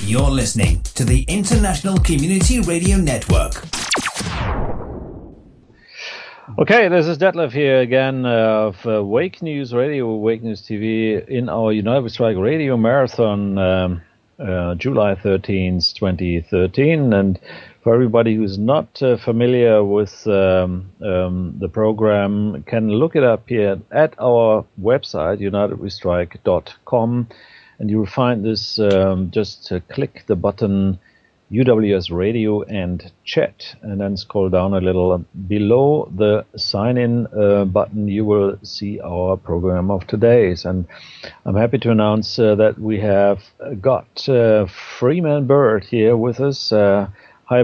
You're listening to the International Community Radio Network. Okay, this is Detlev here again of Wake News Radio, Wake News TV in our UNITEDWESTRIKE Radio Marathon, July 13th, 2013. And for everybody who's not familiar with the program, can look it up here at our website, UNITEDWESTRIKE.com, and you will find this, just click the button UWS Radio and Chat, and then scroll down a little. Below the sign-in button, you will see our program of today's. And I'm happy to announce that we have got Freeman Burt here with us. Hi,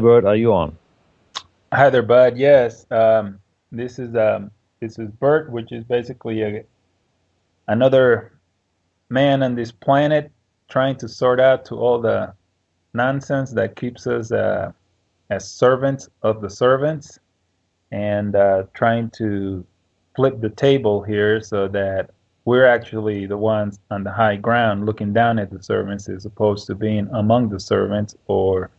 Burt, are you on? Hi there, Bud. Yes, this is Burt, which is basically another man on this planet trying to sort out to all the nonsense that keeps us as servants of the servants, and trying to flip the table here so that we're actually the ones on the high ground looking down at the servants, as opposed to being among the servants or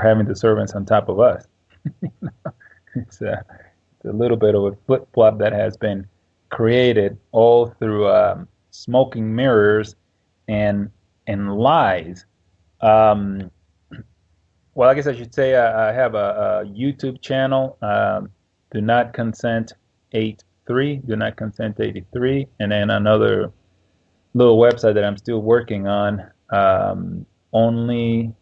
having the servants on top of us. It's a little bit of a flip-flop that has been created all through smoking mirrors and lies. Well, I guess I should say I have a YouTube channel, Do Not Consent 83, Do Not Consent 83, and then another little website that I'm still working on, only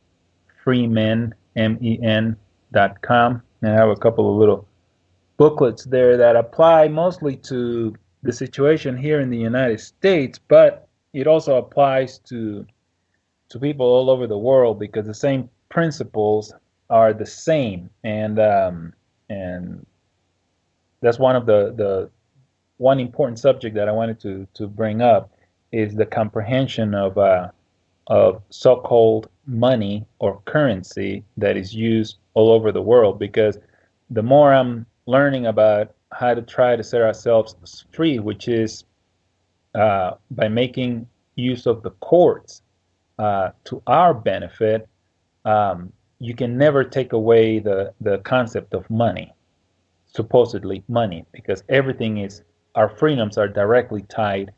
Freeman, MEN.com. And I have a couple of little booklets there that apply mostly to the situation here in the United States, but it also applies to people all over the world, because the same principles are the same, and that's one of the one important subject that I wanted to bring up, is the comprehension of so-called money or currency that is used all over the world. Because the more I'm learning about how to try to set ourselves free, which is by making use of the courts to our benefit, you can never take away the concept of money, supposedly money, because everything is, our freedoms are directly tied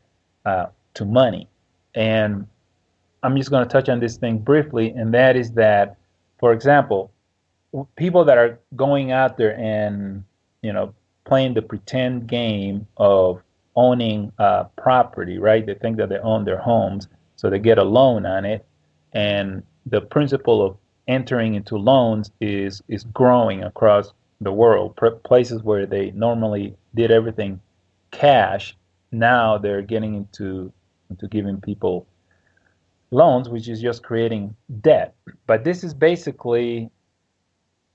to money. And I'm just going to touch on this thing briefly, and that is that, for example, people that are going out there and, playing the pretend game of owning property, right? They think that they own their homes, so they get a loan on it, and the principle of entering into loans is growing across the world. Places where they normally did everything cash, now they're getting into giving people loans, which is just creating debt. But this is basically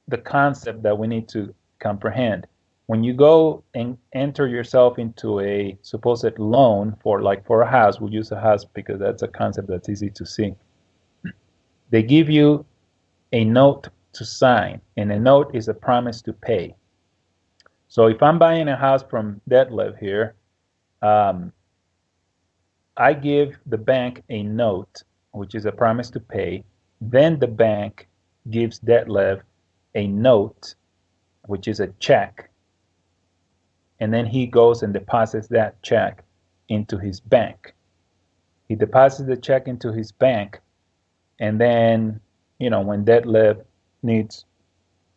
the concept that we need to comprehend. When you go and enter yourself into a supposed loan for a house, we'll use a house because that's a concept that's easy to see. They give you a note to sign, and a note is a promise to pay. So if I'm buying a house from Detlev here, I give the bank a note, which is a promise to pay. Then the bank gives Detlev a note, which is a check. And then he goes and deposits that check into his bank. He deposits the check into his bank, and then, when Detlev needs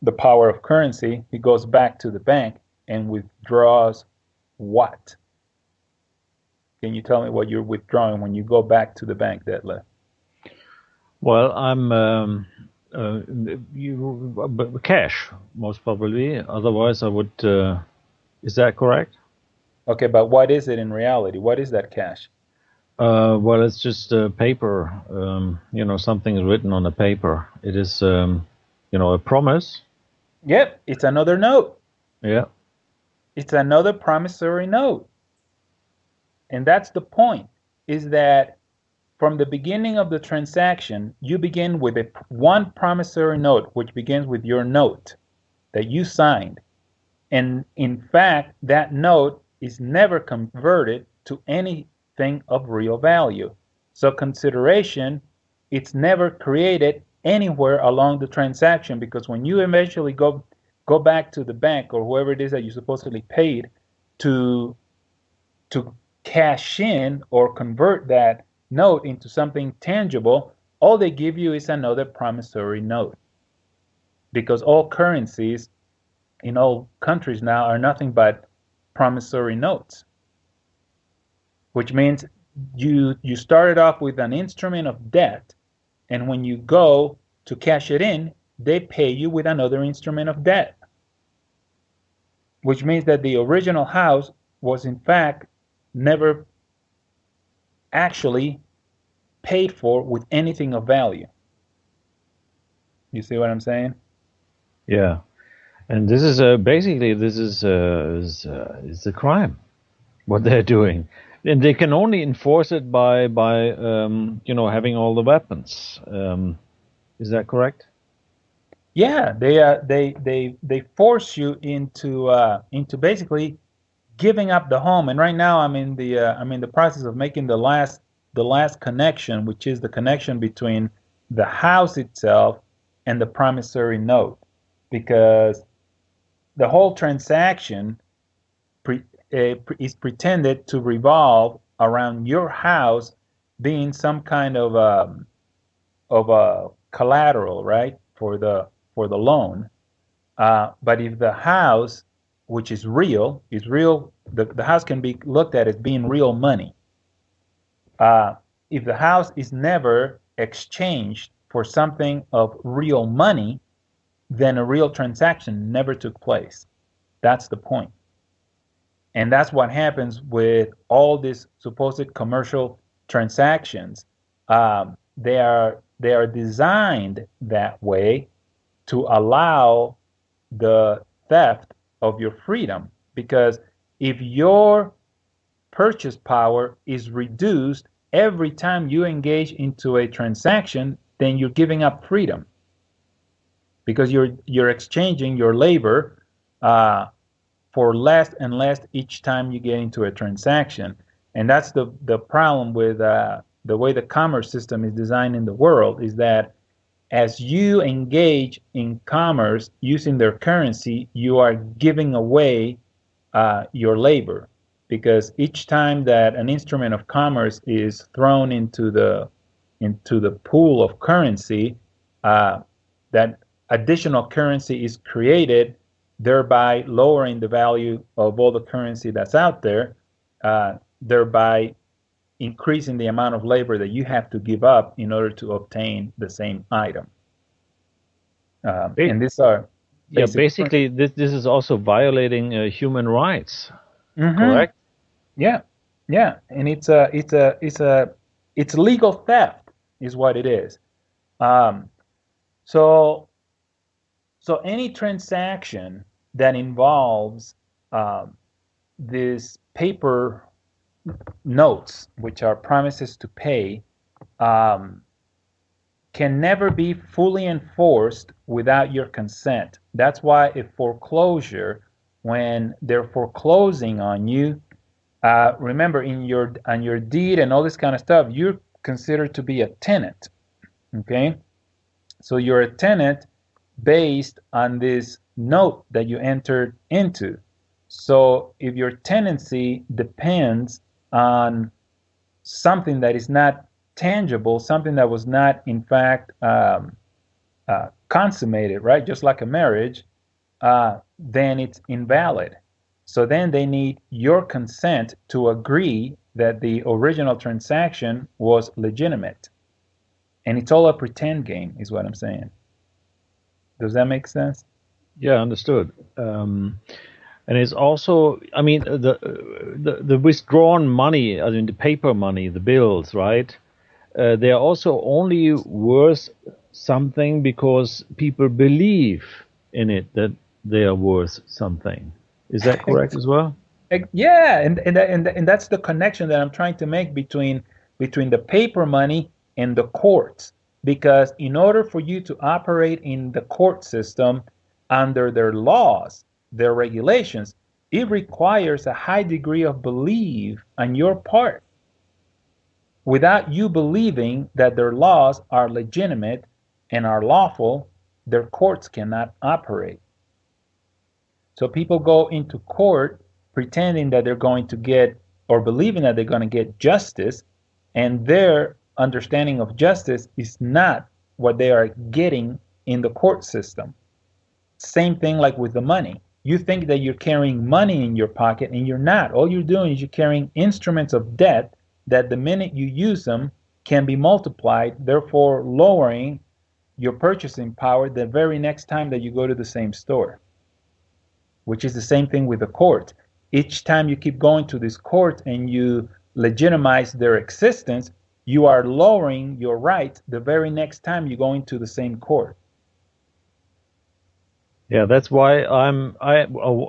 the power of currency, he goes back to the bank and withdraws what? Can you tell me what you're withdrawing when you go back to the bank, Detlev? Well, I'm cash, most probably. Otherwise, I would. Is that correct? Okay, but what is it in reality? What is that cash? Well, it's just paper. Something written on a paper. It is, a promise. Yep, it's another note. Yeah. It's another promissory note. And that's the point, is that from the beginning of the transaction, you begin with one promissory note, which begins with your note that you signed. And in fact, that note is never converted to anything of real value. So consideration it's never created anywhere along the transaction, because when you eventually go back to the bank or whoever it is that you supposedly paid to cash in or convert that note into something tangible, all they give you is another promissory note. Because all currencies in all countries now are nothing but promissory notes, which means you started off with an instrument of debt, and when you go to cash it in, they pay you with another instrument of debt, which means that the original house was in fact never actually paid for with anything of value. You see what I'm saying? Yeah, and this is basically this is a crime, what they're doing, and they can only enforce it by having all the weapons. Is that correct? Yeah, they force you into basically giving up the home. And right now I'm in the process of making the last connection, which is the connection between the house itself and the promissory note, because the whole transaction is pretended to revolve around your house being some kind of a collateral, right, for the loan. But if the house, which is real, the house can be looked at as being real money. If the house is never exchanged for something of real money, then a real transaction never took place. That's the point. And that's what happens with all these supposed commercial transactions. They are designed that way to allow the theft of your freedom, because if your purchase power is reduced every time you engage into a transaction, then you're giving up freedom, because you're exchanging your labor for less and less each time you get into a transaction. And that's the problem with the way the commerce system is designed in the world, is that as you engage in commerce using their currency, you are giving away your labor, because each time that an instrument of commerce is thrown into the pool of currency, that additional currency is created, thereby lowering the value of all the currency that's out there, thereby increasing the amount of labor that you have to give up in order to obtain the same item. And these are basically this is also violating human rights. Mm-hmm. Correct? Yeah, and it's legal theft is what it is. So any transaction that involves these paper notes, which are promises to pay, can never be fully enforced without your consent. That's why a foreclosure, when they're foreclosing on you, remember on your deed and all this kind of stuff, you're considered to be a tenant. Okay, so you're a tenant based on this note that you entered into. So if your tenancy depends on something that is not tangible, something that was not in fact consummated, right, just like a marriage, then it's invalid. So then they need your consent to agree that the original transaction was legitimate. And it's all a pretend game, is what I'm saying. Does that make sense? Yeah, understood. And it's also, I mean, the withdrawn money, I mean, the paper money, the bills, right? They are also only worth something because people believe in it, that they are worth something. Is that correct as well? Yeah, and that's the connection that I'm trying to make between the paper money and the courts. Because in order for you to operate in the court system under their laws, their regulations, it requires a high degree of belief on your part. without you believing that their laws are legitimate and are lawful, their courts cannot operate. So people go into court pretending that they're going to get, or believing that they're going to get justice, and their understanding of justice is not what they are getting in the court system. Same thing like with the money. You think that you're carrying money in your pocket, and you're not. All you're doing is you're carrying instruments of debt that the minute you use them can be multiplied, therefore lowering your purchasing power the very next time that you go to the same store. Which is the same thing with the court. Each time you keep going to this court and you legitimize their existence, you are lowering your rights the very next time you go into the same court. Yeah, that's why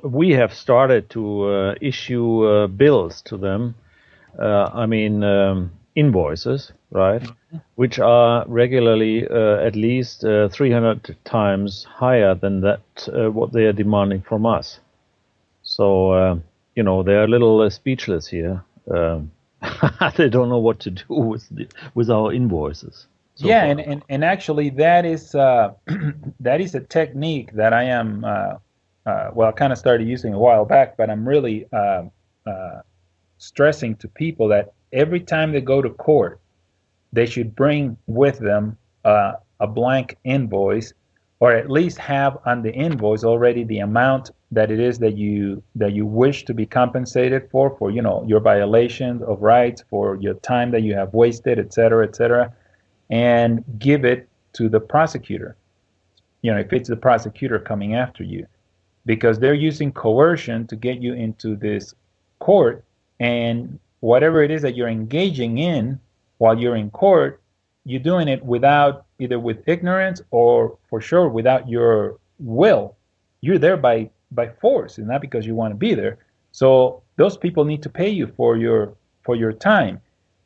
we have started to issue bills to them. Invoices, right? Mm-hmm. Which are regularly at least 300 times higher than that what they are demanding from us. So they're a little speechless here. They don't know what to do with our invoices. So yeah, and actually that is that is a technique that I am I kind of started using a while back, but I'm really stressing to people that every time they go to court, they should bring with them a blank invoice, or at least have on the invoice already the amount that it is that you wish to be compensated for your violations of rights, for your time that you have wasted, etc., and give it to the prosecutor. If it's the prosecutor coming after you, because they're using coercion to get you into this court, and whatever it is that you're engaging in while you're in court, you're doing it either with ignorance or for sure without your will. You're there by force, and not because you want to be there. So those people need to pay you for your time.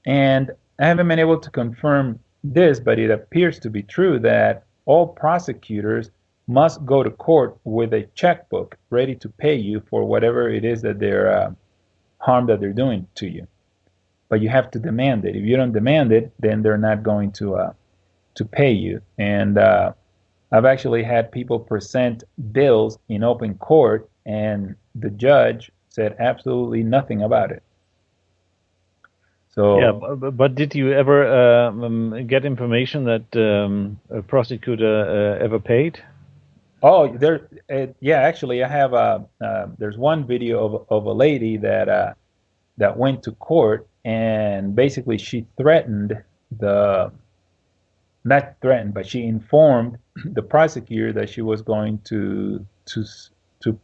And I haven't been able to confirm this, but it appears to be true that all prosecutors must go to court with a checkbook ready to pay you for whatever it is that they're harm that they're doing to you. But you have to demand it. If you don't demand it, then they're not going to pay you. And I've actually had people present bills in open court, and the judge said absolutely nothing about it. So yeah, but did you ever get information that a prosecutor ever paid? Oh, actually, I have there's one video of a lady that went to court, and basically she she informed the prosecutor that she was going to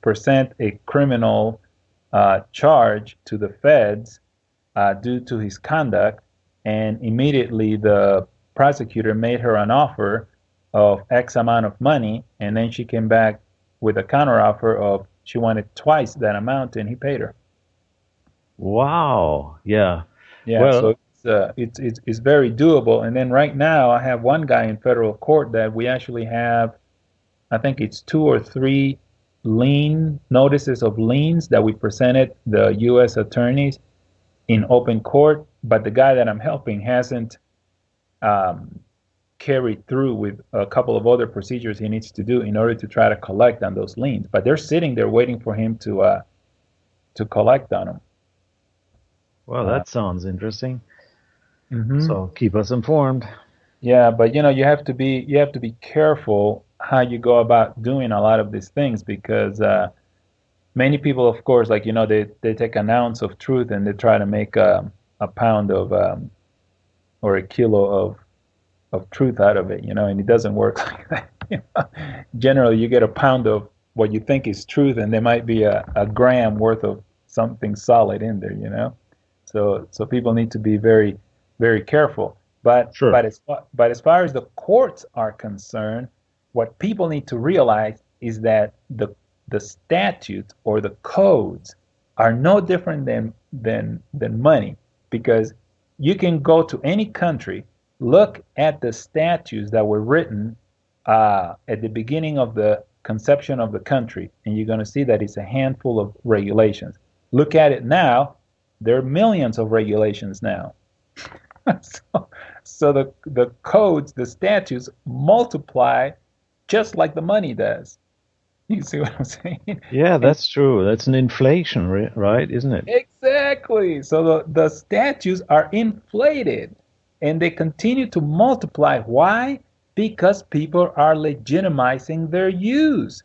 present a criminal charge to the feds due to his conduct, and immediately the prosecutor made her an offer of X amount of money, and then she came back with a counteroffer of she wanted twice that amount, and he paid her. Wow! Yeah. Well, so it's very doable. And then right now I have one guy in federal court that we actually have, I think it's 2 or 3 lien notices of liens that we presented the U.S. attorneys in open court, but the guy that I'm helping hasn't carried through with a couple of other procedures he needs to do in order to try to collect on those liens. But they're sitting there waiting for him to collect on them. Well, that sounds interesting. Mm-hmm. So keep us informed. Yeah, but you have to be careful how you go about doing a lot of these things, because many people, of course, like they take an ounce of truth and they try to make a pound of or a kilo of truth out of it, and it doesn't work like that. Generally, you get a pound of what you think is truth, and there might be a gram worth of something solid in there, So people need to be very, very careful. But sure. But as far as the courts are concerned, what people need to realize is that the statutes or the codes are no different than money, because you can go to any country, look at the statutes that were written at the beginning of the conception of the country, and you're going to see that it's a handful of regulations. Look at it now. There are millions of regulations now. So the codes, the statutes multiply just like the money does. You see what I'm saying? Yeah, And that's true. That's an inflation, right? Isn't it? exactly. So the statues are inflated and they continue to multiply. Why? Because people are legitimizing their use,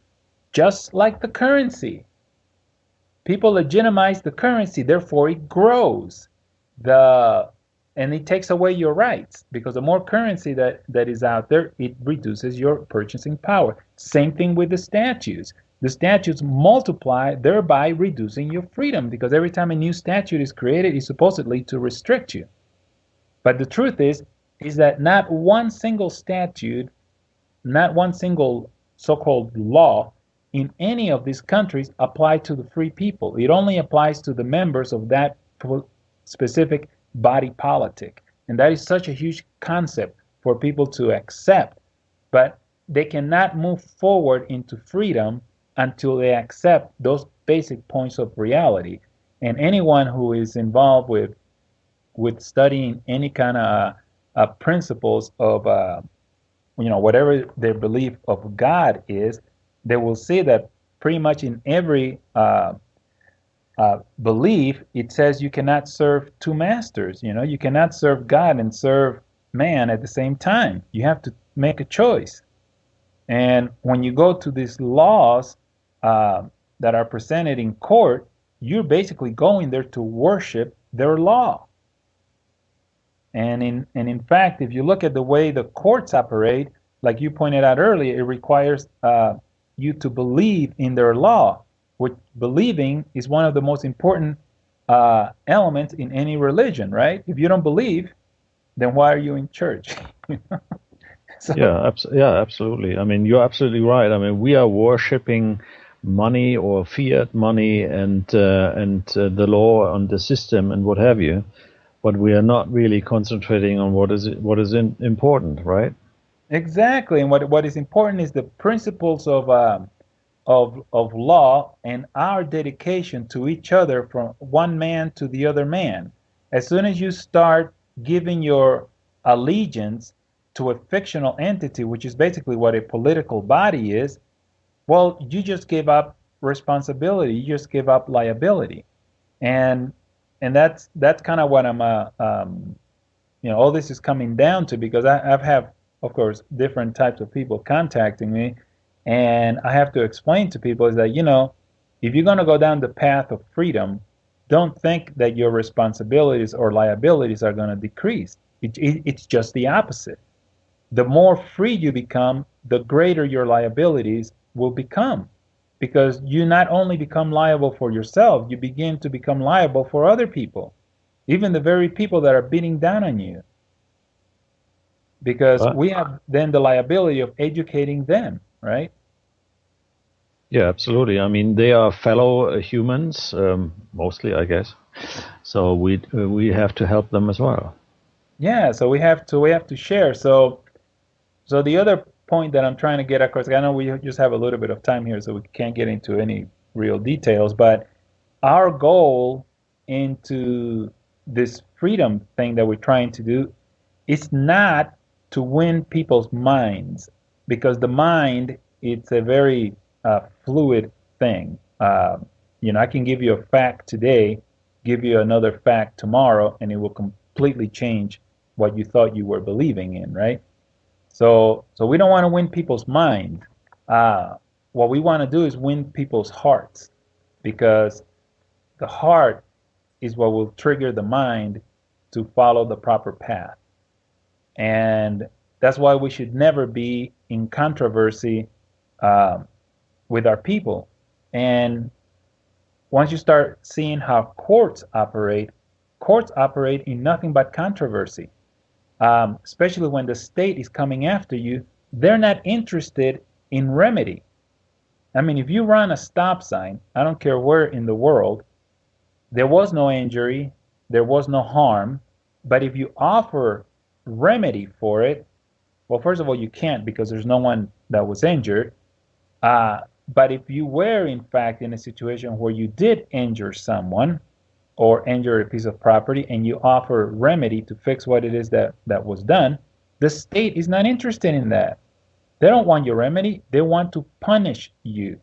just like the currency. People legitimize the currency, therefore it grows. The and it takes away your rights because the more currency that is out there, it reduces your purchasing power. Same thing with the statues. The statutes multiply, thereby reducing your freedom because every time a new statute is created, it's supposedly to restrict you. But the truth is that not one single statute, not one single so-called law in any of these countries apply to the free people. It only applies to the members of that specific body politic. And that is such a huge concept for people to accept. But they cannot move forward into freedom until they accept those basic points of reality. And anyone who is involved with studying any kind of principles of whatever their belief of God is, they will see that pretty much in every belief, it says you cannot serve two masters. You cannot serve God and serve man at the same time. You have to make a choice. And when you go to these laws that are presented in court, you're basically going there to worship their law. And in fact, if you look at the way the courts operate, like you pointed out earlier, it requires you to believe in their law, which believing is one of the most important elements in any religion, right? If you don't believe, then why are you in church? So, Yeah, absolutely. I mean, you're absolutely right. I mean, we are worshiping money or fiat money and the law and the system and what have you, but we are not really concentrating on what is important, right? exactly, and what is important is the principles of law and our dedication to each other from one man to the other man. As soon as you start giving your allegiance to a fictional entity, which is basically what a political body is, well, you just give up responsibility, you just give up liability, and that's kind of what I'm all this is coming down to because I've had, of course, different types of people contacting me, and I have to explain to people is that if you're going to go down the path of freedom, don't think that your responsibilities or liabilities are going to decrease. It's just the opposite. The more free you become, the greater your liabilities will become. Because you not only become liable for yourself, you begin to become liable for other people, even the very people that are beating down on you. Because But we have then the liability of educating them, right? yeah, absolutely. I mean, they are fellow humans, mostly, I guess. So we have to help them as well. Yeah, so we have to share. So the other point that I'm trying to get across, I know we just have a little bit of time here, so we can't get into any real details, but our goal into this freedom thing that we're trying to do is not to win people's minds, because the mind, it's a very fluid thing. I can give you a fact today, give you another fact tomorrow, and it will completely change what you thought you were believing in, right? So we don't want to win people's minds. What we want to do is win people's hearts, because the heart is what will trigger the mind to follow the proper path. And that's why we should never be in controversy with our people. And once you start seeing how courts operate in nothing but controversy. Especially when the state is coming after you, they're not interested in remedy. I mean, if you run a stop sign, I don't care where in the world, there was no injury, there was no harm, but if you offer remedy for it, well, first of all, you can't because there's no one that was injured. But if you were, in fact, in a situation where you did injure someone, or injure a piece of property, and you offer remedy to fix what it is that was done, the state is not interested in that. They don't want your remedy. They want to punish you.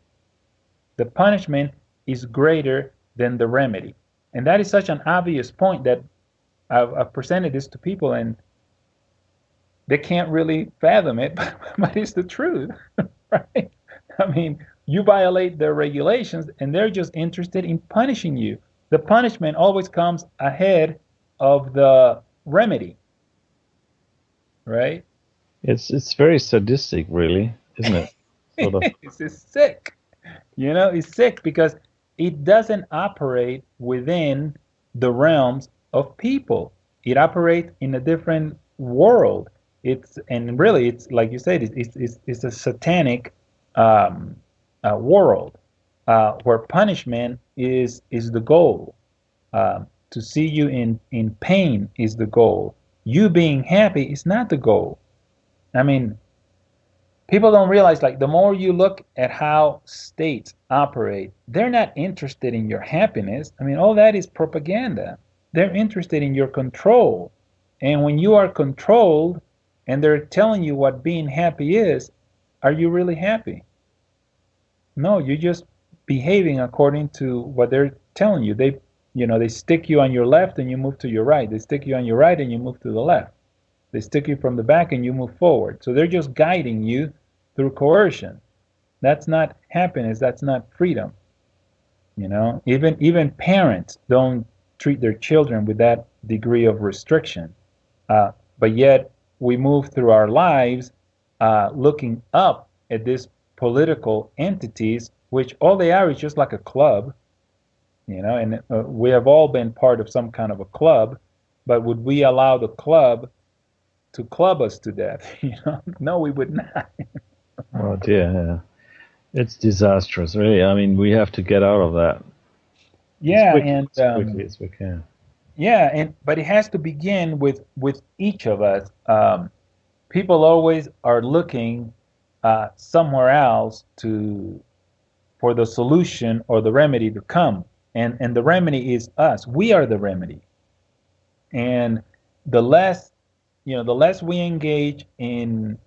The punishment is greater than the remedy. And that is such an obvious point that I've presented this to people, and they can't really fathom it, but it's the truth, right? I mean, you violate their regulations, and they're just interested in punishing you. The punishment always comes ahead of the remedy, right? It's very sadistic, really, isn't it? Sort of. It's sick. It's sick because it doesn't operate within the realms of people. It operates in a different world. It's like you said, it's a satanic world where punishment is the goal. To see you in pain is the goal. You being happy is not the goal. I mean, people don't realize, like, the more you look at how states operate, they're not interested in your happiness. I mean, all that is propaganda. They're interested in your control. And when you are controlled and they're telling you what being happy is, are you really happy? No, you're just behaving according to what they're telling you. They stick you on your left and you move to your right. They stick you on your right and you move to the left. They stick you from the back and you move forward. So they're just guiding you through coercion. That's not happiness. That's not freedom. Even parents don't treat their children with that degree of restriction. But yet we move through our lives looking up at these political entities, which all they are is just like a club. And we have all been part of some kind of a club, but would we allow the club to club us to death? No, we would not. Oh dear, it's disastrous, really. I mean, we have to get out of that. Yeah, as quickly as we can. Yeah, but it has to begin with each of us. People always are looking somewhere else for the solution or the remedy to come, and the remedy is us. We are the remedy, and the less we engage in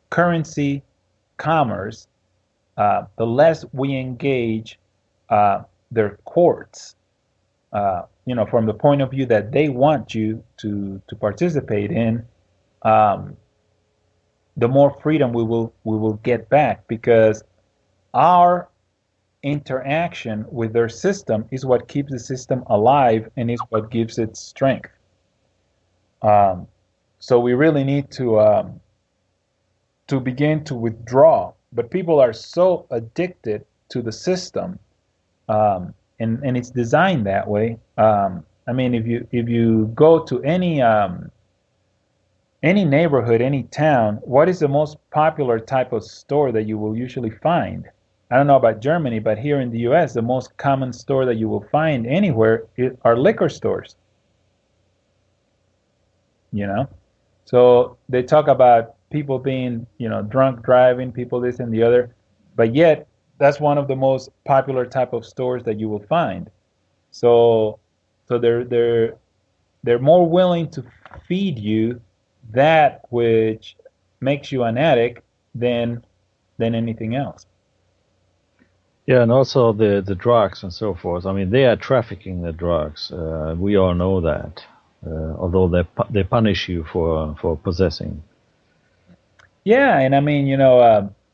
currency commerce, the less we engage their courts, from the point of view that they want you to participate in, the more freedom we will get back, because our interaction with their system is what keeps the system alive and is what gives it strength. So we really need to begin to withdraw. But people are so addicted to the system, and it's designed that way. I mean, if you go to any neighborhood, any town, what is the most popular type of store that you will usually find? I don't know about Germany, but here in the U.S., the most common store that you will find anywhere are liquor stores. So they talk about people being, drunk driving, people this and the other, but yet that's one of the most popular type of stores that you will find. So they're more willing to feed you that which makes you an addict than anything else. Yeah, and also the drugs and so forth. I mean, they are trafficking the drugs. We all know that. Although they punish you for possessing. Yeah, and I mean,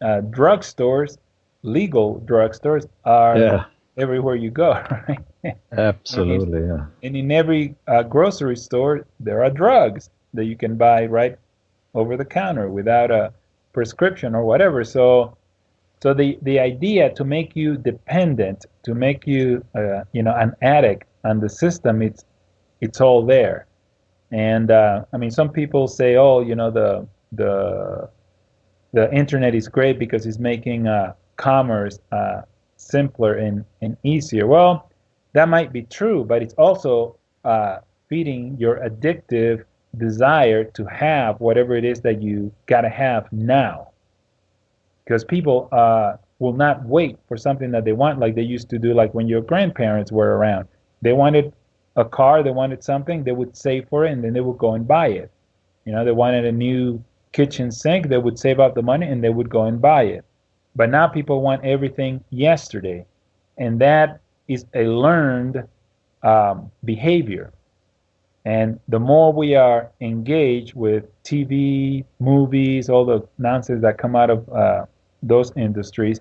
drugstores, legal drugstores are everywhere you go, right? Absolutely, yeah. And in every grocery store, there are drugs that you can buy right over the counter without a prescription or whatever. So the idea to make you dependent, to make you an addict on the system, it's all there. And I mean, some people say, oh, the internet is great because it's making commerce simpler and easier. Well, that might be true, but it's also feeding your addictive desire to have whatever it is that you gotta have now. Because people will not wait for something that they want like they used to do, like when your grandparents were around. They wanted a car, they wanted something, they would save for it, and then they would go and buy it. They wanted a new kitchen sink, they would save up the money, and they would go and buy it. But now people want everything yesterday, and that is a learned behavior. And the more we are engaged with TV, movies, all the nonsense that come out of those industries,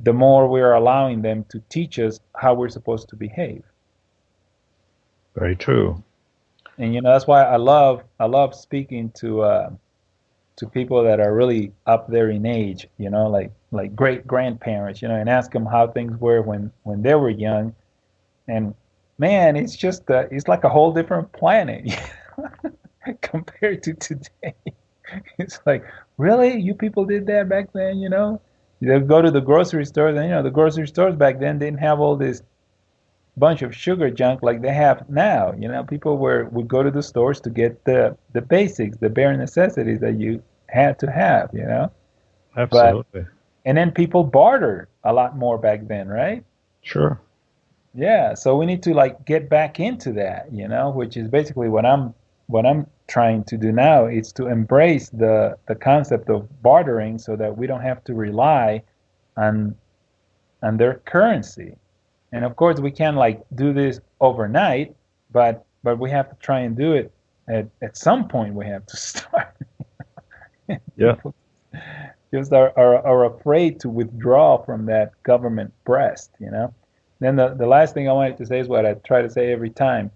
the more we are allowing them to teach us how we're supposed to behave. Very true. And that's why I love speaking to people that are really up there in age, like great grandparents, and ask them how things were when they were young. And man, it's just it's like a whole different planet compared to today. It's like, really, you people did that back then, You go to the grocery stores, and the grocery stores back then didn't have all this bunch of sugar junk like they have now. People would go to the stores to get the basics, the bare necessities that you had to have. Absolutely. And then people bartered a lot more back then, right? Sure. Yeah, so we need to get back into that, which is basically what I'm trying to do now. Is to embrace the concept of bartering so that we don't have to rely on their currency. And of course we can't do this overnight, but we have to try and do it at some point. We have to start. Yeah. People just are afraid to withdraw from that government breast, Then the last thing I wanted to say is what I try to say every time.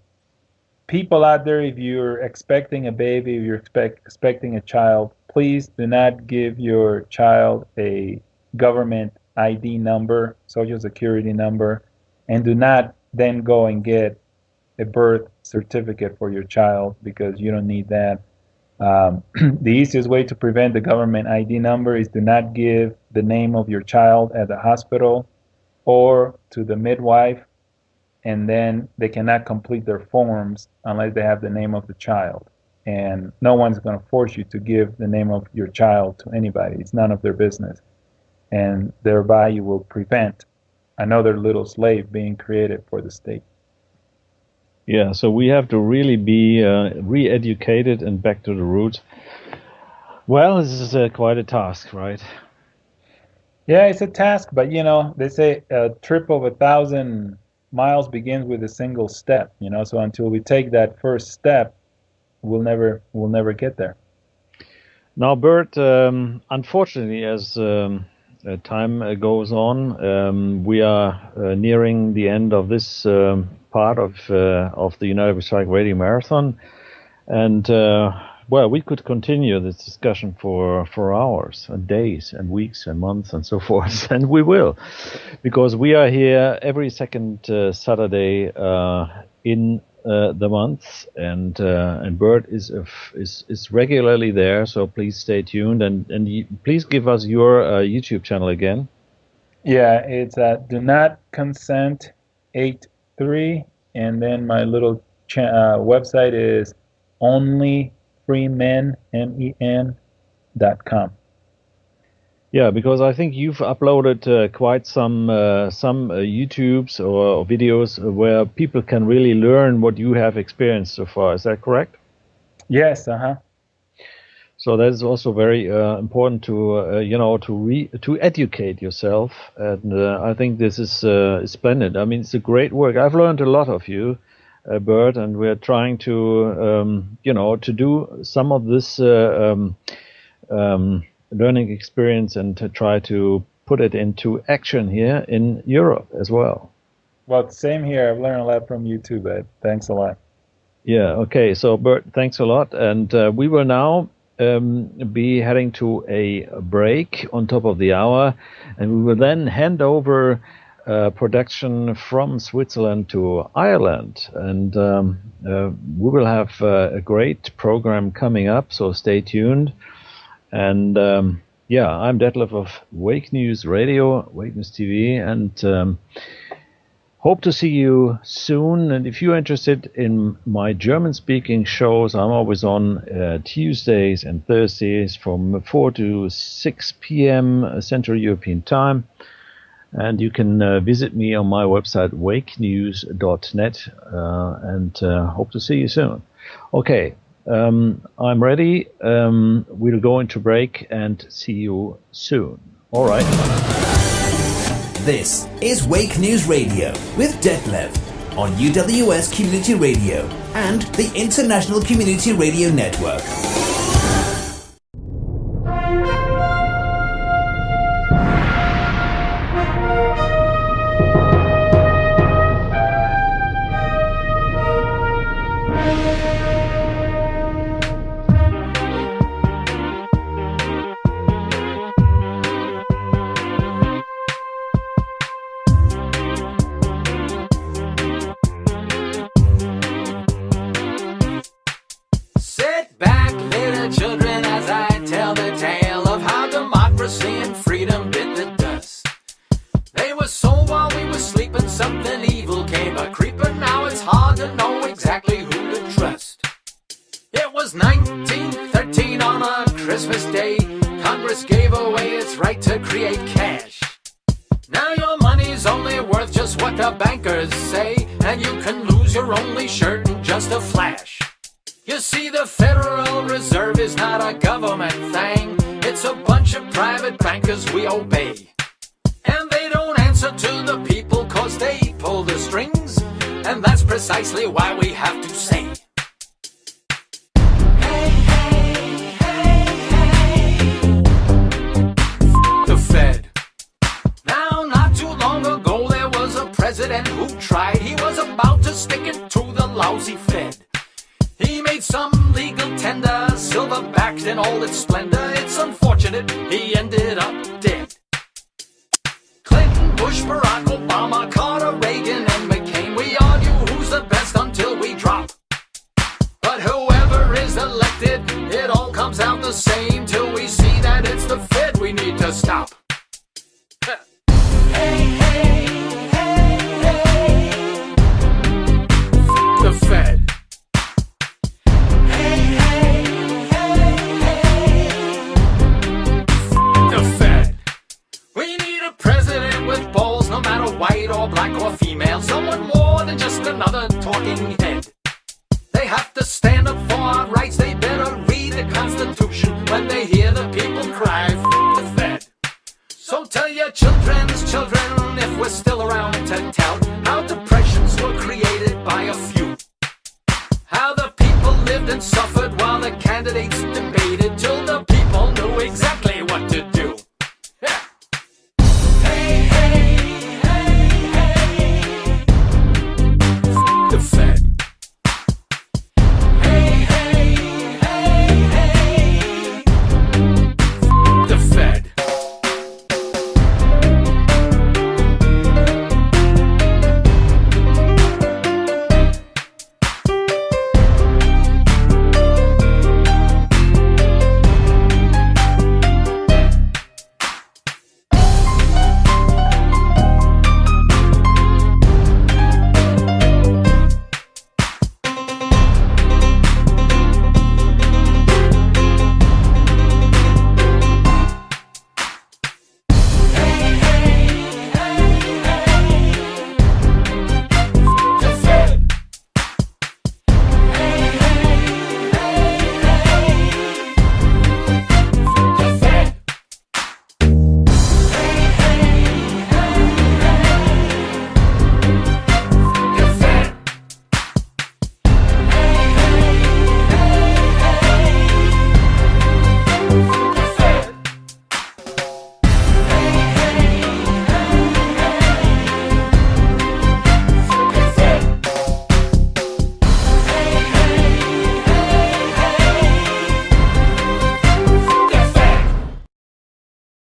People out there, if you're expecting a baby, if you're expecting a child, please do not give your child a government ID number, Social Security number, and do not then go and get a birth certificate for your child, because you don't need that. The easiest way to prevent the government ID number is to not give the name of your child at the hospital or to the midwife, and then they cannot complete their forms unless they have the name of the child. And no one's going to force you to give the name of your child to anybody. It's none of their business. And thereby you will prevent another little slave being created for the state. Yeah, so we have to really be re-educated and back to the roots. Well, this is quite a task, right? Yeah, it's a task, but they say a trip of 1,000 miles begins with a single step. So until we take that first step, we'll never get there. Now, Burt, unfortunately, as time goes on, we are nearing the end of this part of the United We Strike Radio Marathon, and we could continue this discussion for hours and days and weeks and months and so forth, and we will, because we are here every second Saturday in the month, and Burt is regularly there. So please stay tuned, and please give us your YouTube channel again. Yeah, it's Do Not Consent 83, and then my little website is onlyfreemen.com. Yeah, because I think you've uploaded quite some YouTubes or videos where people can really learn what you have experienced so far. Is that correct? Yes. So that is also very important to educate yourself, and I think this is splendid. I mean, it's a great work. I've learned a lot of you, Burt, and we're trying to to do some of this learning experience and to try to put it into action here in Europe as well. Well, same here. I've learned a lot from you too, Bud. Thanks a lot. Yeah. Okay. So, Burt, thanks a lot, and we will now be heading to a break on top of the hour, and we will then hand over production from Switzerland to Ireland, and we will have a great program coming up, so stay tuned. And I'm Detlev of Wake News Radio, Wake News TV, and hope to see you soon. And if you're interested in my German-speaking shows, I'm always on Tuesdays and Thursdays from 4 to 6 p.m. Central European Time. And you can visit me on my website, wakenews.net, and hope to see you soon. Okay, I'm ready. We'll go into break and see you soon. All right. This is Wake News Radio with Detlev on UWS Community Radio and the International Community Radio Network. Precisely why we have to say, the Fed. Now, not too long ago, there was a president who tried. He was about to stick it to the lousy Fed. He made some legal tender, silver-backed in all its splendor. It's unfortunate he ended up dead. Clinton, Bush, Barack Obama, Carter, Reagan, and McCain. We argue who's the best until we drop. But whoever is elected, it all comes out the same till we see that it's the Fed we need to stop. Hey, hey, hey, hey. The Fed. Hey, hey, hey, hey. The Fed. We need a president with balls, no matter white or black or female. Someone more than just another talking head. They have to stand up for our rights. They better read the Constitution when they hear the people cry, the Fed. So tell your children's children, if we're still around, to tell how depressions were created by a few. How the people lived and suffered while the candidates debated till the people knew exactly